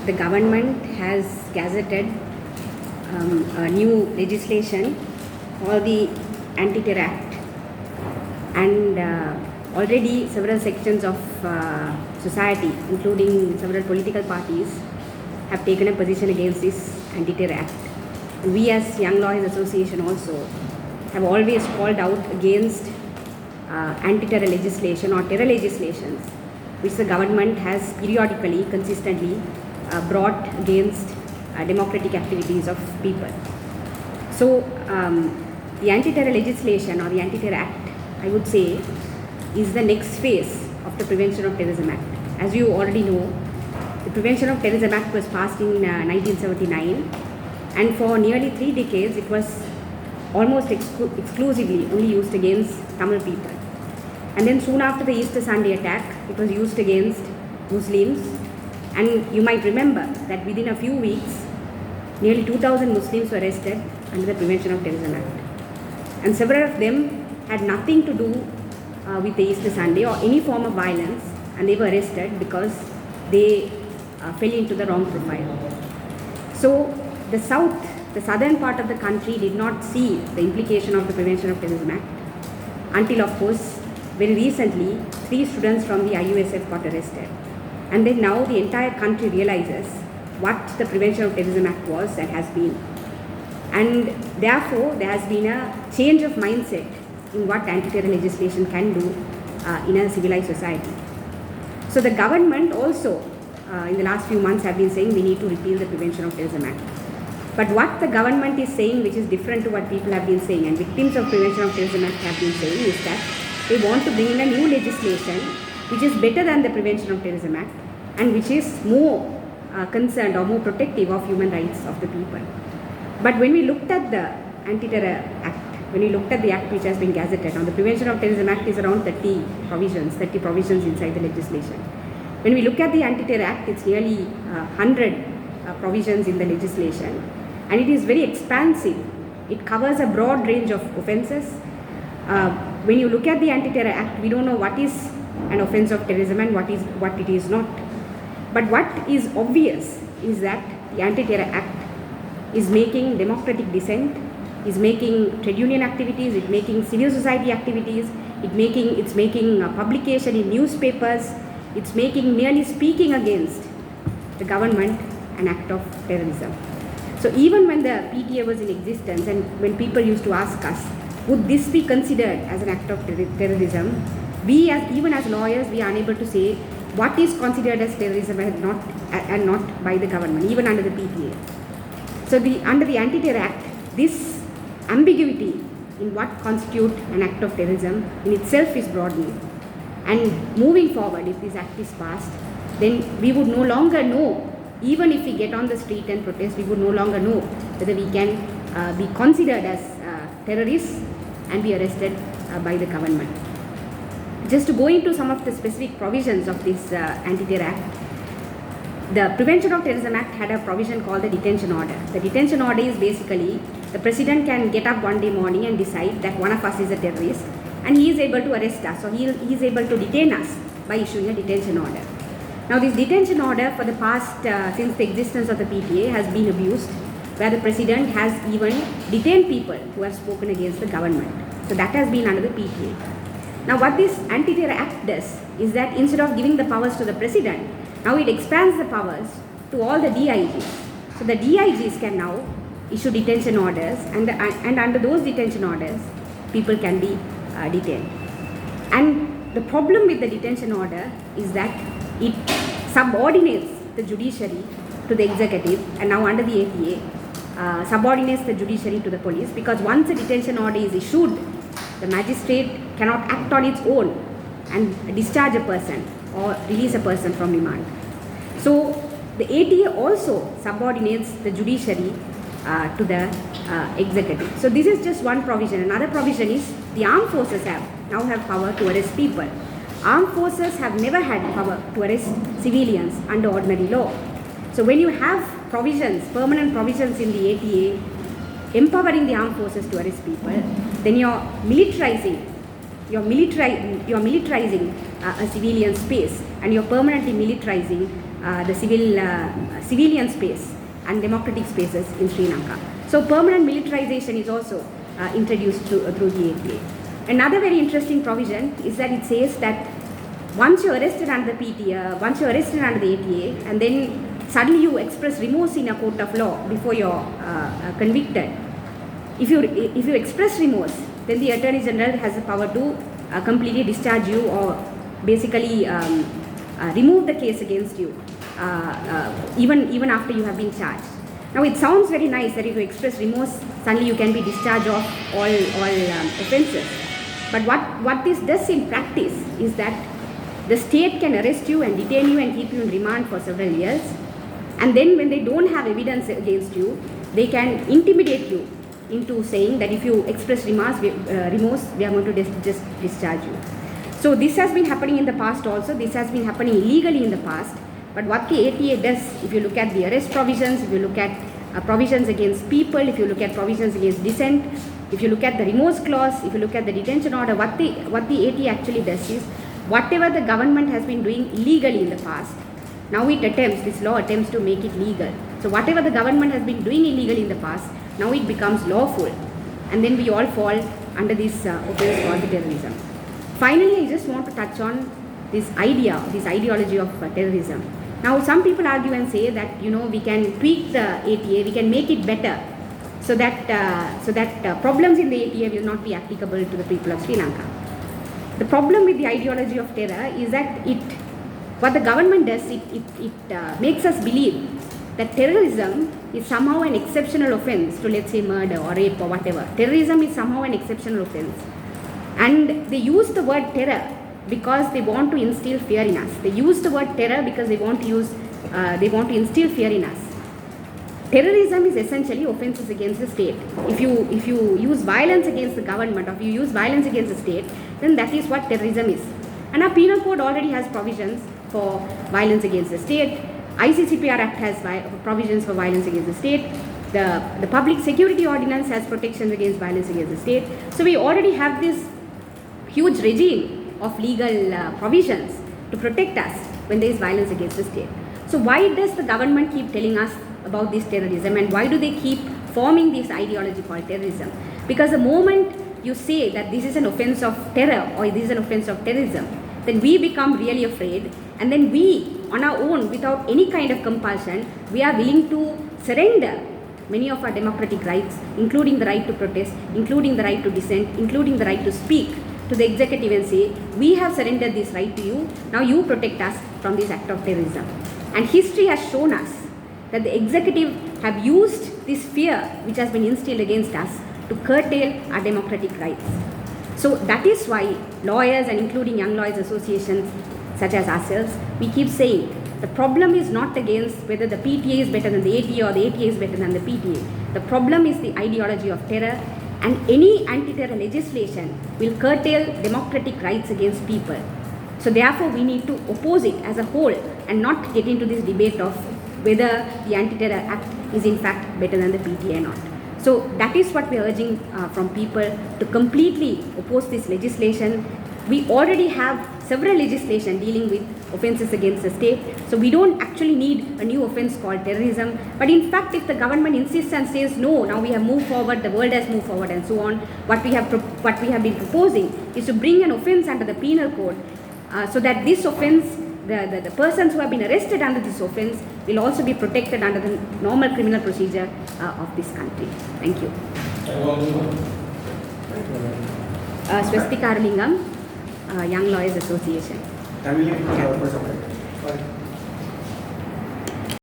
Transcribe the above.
the government has gazetted a new legislation for the Anti-Terror Act, and already several sections of society, including several political parties, have taken a position against this Anti-Terror Act. We as Young Lawyers Association also have always called out against anti-terror legislation or terror legislations which the government has periodically, consistently brought against democratic activities of people. So the anti-terror legislation or the Anti-Terror Act, I would say, is the next phase of the Prevention of Terrorism Act. As you already know, the Prevention of Terrorism Act was passed in 1979, and for nearly 3 decades it was almost exclusively only used against Tamil people. And then soon after the Easter Sunday attack, it was used against Muslims. And you might remember that within a few weeks, nearly 2,000 Muslims were arrested under the Prevention of Terrorism Act. And several of them had nothing to do with the Easter Sunday or any form of violence, and they were arrested because they fell into the wrong profile. So the southern part of the country did not see the implication of the Prevention of Terrorism Act until, of course, very recently 3 students from the IUSF got arrested. And then now the entire country realizes what the Prevention of Terrorism Act was and has been. And therefore there has been a change of mindset in what anti-terror legislation can do in a civilized society. So the government also in the last few months have been saying we need to repeal the Prevention of Terrorism Act. But what the government is saying, which is different to what people have been saying and victims of Prevention of Terrorism Act have been saying, is that they want to bring in a new legislation which is better than the Prevention of Terrorism Act and which is more concerned or more protective of human rights of the people. But when we looked at the Anti-Terror Act, when we looked at the act which has been gazetted, now the Prevention of Terrorism Act is around 30 provisions inside the legislation. When we look at the Anti-Terror Act, it's nearly 100 provisions in the legislation, and it is very expansive. It covers a broad range of offences. When you look at the Anti-Terror Act, we don't know what is an offence of terrorism and what it is not. But what is obvious is that the Anti-Terror Act is making democratic dissent, is making trade union activities, it's making civil society activities, it's making publication in newspapers, it's making merely speaking against the government an act of terrorism. So even when the PTA was in existence and when people used to ask us, would this be considered as an act of terrorism, even as lawyers, we are unable to say what is considered as terrorism and not by the government, even under the PTA. So under the Anti-Terror Act, this ambiguity in what constitutes an act of terrorism in itself is broadening. And moving forward, if this act is passed, then we would no longer know, even if we get on the street and protest, we would no longer know whether we can be considered as terrorists and be arrested by the government. Just to go into some of the specific provisions of this Anti-Terror Act, the Prevention of Terrorism Act had a provision called the detention order. The detention order is basically the president can get up one day morning and decide that one of us is a terrorist, and he is able to arrest us, or he is able to detain us by issuing a detention order. Now this detention order for the past, since the existence of the PTA, has been abused, where the president has even detained people who have spoken against the government. So that has been under the PTA. Now what this Anti-Terror Act does is that instead of giving the powers to the president, now it expands the powers to all the DIGs. So the DIGs can now issue detention orders, and under those detention orders, people can be detained. And the problem with the detention order is that it subordinates the judiciary to the executive, and now under the ATA, subordinates the judiciary to the police, because once a detention order is issued, the magistrate cannot act on its own and discharge a person or release a person from remand. So the ATA also subordinates the judiciary to the executive. So this is just one provision. Another provision is the armed forces now have power to arrest people. Armed forces have never had power to arrest civilians under ordinary law. So when you have provisions, permanent provisions in the ATA empowering the armed forces to arrest people, then you're militarizing a civilian space, and you're permanently militarizing the civilian space and democratic spaces in Sri Lanka. So permanent militarization is also introduced through the ATA. Another very interesting provision is that it says that once you're arrested under the PTA, once you're arrested under the ATA, and then suddenly you express remorse in a court of law before you're convicted, if you express remorse, then the Attorney General has the power to completely discharge you or basically remove the case against you, even after you have been charged. Now it sounds very nice that if you express remorse, suddenly you can be discharged of all offences. But what this does in practice is that the state can arrest you and detain you and keep you in remand for several years, and then when they don't have evidence against you, they can intimidate you into saying that if you express remorse, we are going to just discharge you. So this has been happening in the past also. This has been happening illegally in the past. But what the ATA does, if you look at the arrest provisions, if you look at provisions against people, if you look at provisions against dissent, if you look at the remorse clause, if you look at the detention order, what the ATA actually does is, whatever the government has been doing illegally in the past, now this law attempts to make it legal. So whatever the government has been doing illegally in the past, now it becomes lawful. And then we all fall under this offense called terrorism. Finally, I just want to touch on this ideology of terrorism. Now, some people argue and say that, we can tweak the ATA, we can make it better so that problems in the ATA will not be applicable to the people of Sri Lanka. The problem with the ideology of terror is that what the government does, it makes us believe that terrorism is somehow an exceptional offense to, let's say, murder or rape or whatever. Terrorism is somehow an exceptional offense. And they use the word terror because they want to instill fear in us. They use the word terror because they want to instill fear in us. Terrorism is essentially offenses against the state. If you use violence against the government, or if you use violence against the state, then that is what terrorism is. And our penal code already has provisions for violence against the state. ICCPR Act has provisions for violence against the state. The Public Security Ordinance has protections against violence against the state. So we already have this huge regime of legal provisions to protect us when there is violence against the state. So why does the government keep telling us about this terrorism, and why do they keep forming this ideology called terrorism? Because the moment you say that this is an offense of terror or this is an offense of terrorism, then we become really afraid, and then we, on our own, without any kind of compulsion, we are willing to surrender many of our democratic rights, including the right to protest, including the right to dissent, including the right to speak, to the executive and say, we have surrendered this right to you, now you protect us from this act of terrorism. And history has shown us that the executive have used this fear which has been instilled against us to curtail our democratic rights. So that is why lawyers, and including young lawyers associations such as ourselves, we keep saying the problem is not against whether the PTA is better than the ATA or the ATA is better than the PTA. The problem is the ideology of terror, and any anti-terror legislation will curtail democratic rights against people. So therefore we need to oppose it as a whole and not get into this debate of whether the Anti-Terror Act is in fact better than the PTA or not. So that is what we are urging from people, to completely oppose this legislation. We already have several legislation dealing with offences against the state, so we don't actually need a new offence called terrorism. But in fact, if the government insists and says no, now we have moved forward, the world has moved forward and so on, what we have been proposing is to bring an offence under the penal code, so that this offence, the persons who have been arrested under this offence will also be protected under the normal criminal procedure of this country. Thank you. Swasthika Arulingam, Young Lawyers Association.